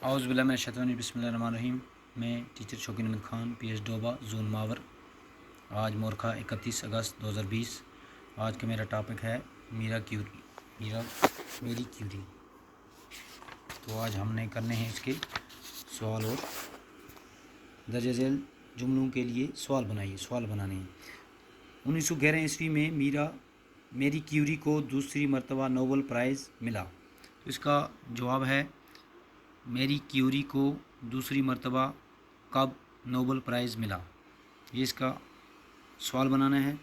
اعوذ باللہ من الشیطان الرجیم، بسم اللہ الرحمن الرحیم۔ میں teacher Shauqeen Ahmad Khan, P S Doba, zone Mawar. آج مورخہ 31 اگست 2020۔ آج کا میرا ٹاپک ہے میری کیوری۔ تو آج ہم نے کرنے ہیں اس کے سوال اور درج ذیل جملوں کے لیے سوال بنانے ہیں۔ 1911 عیسوی میں میری کیوری کو دوسری مرتبہ نوبل پرائز ملا۔ تو اس کا جواب ہے میری کیوری کو دوسری مرتبہ کب نوبل پرائز ملا، یہ اس کا سوال بنانا ہے۔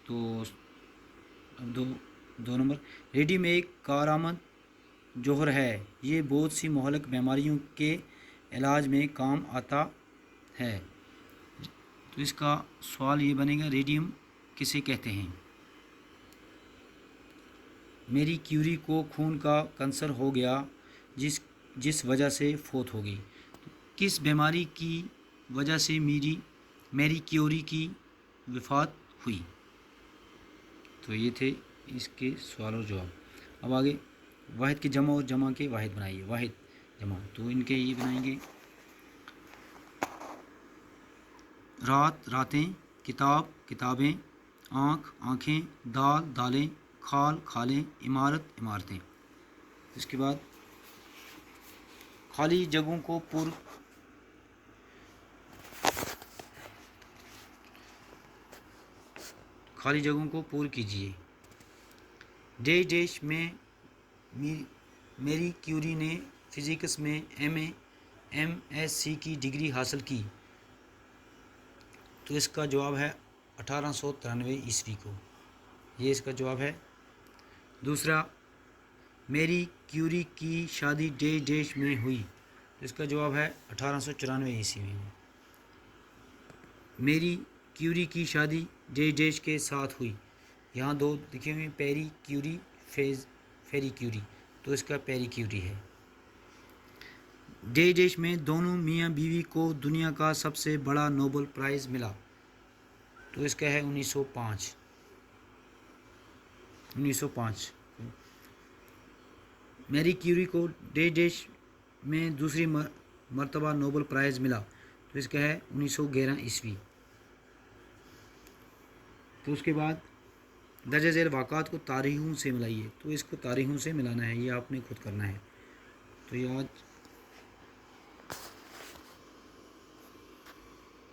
تو دو نمبر، ریڈیم ایک کارآمد جوہر ہے، یہ بہت سی مہلک بیماریوں کے علاج میں کام آتا ہے۔ تو اس کا سوال یہ بنے گا ریڈیم کسے کہتے ہیں۔ میری کیوری کو خون کا کینسر ہو گیا جس وجہ سے فوت ہو گئی۔ کس بیماری کی وجہ سے میری کیوری کی وفات ہوئی؟ تو یہ تھے اس کے سوال اور جواب۔ اب آگے واحد کے جمع اور جمع کے واحد بنائیے۔ واحد جمع تو ان کے یہ بنائیں گے، رات راتیں، کتاب کتابیں، آنکھ آنکھیں، دال دالیں، کھال کھالیں، عمارت عمارتیں۔ اس کے بعد خالی جگہوں کو پر کیجیے۔ ڈیش میں میری کیوری نے فزکس میں ایم ایس سی کی ڈگری حاصل کی۔ تو اس کا جواب ہے 1893 عیسوی کو، یہ اس کا جواب ہے۔ دوسرا، میری کیوری کی شادی ڈیش میں ہوئی۔ تو اس کا جواب ہے 1894 عیسوی میں۔ میری کیوری کی شادی ڈیش کے ساتھ ہوئی۔ یہاں دو لکھے ہوئے، پیری کیوری فیری کیوری، تو اس کا پیری کیوری ہے۔ ڈیش میں دونوں میاں بیوی کو دنیا کا سب سے بڑا نوبل پرائز ملا۔ تو اس کا ہے 1905۔ میری کیوری کو ڈیش میں دوسری مرتبہ نوبل پرائز ملا۔ تو اس کا ہے 1911 عیسوی۔ تو اس کے بعد درج ذیل واقعات کو تاریخوں سے ملائیے۔ تو اس کو تاریخوں سے ملانا ہے، یہ آپ نے خود کرنا ہے۔ تو یہ آج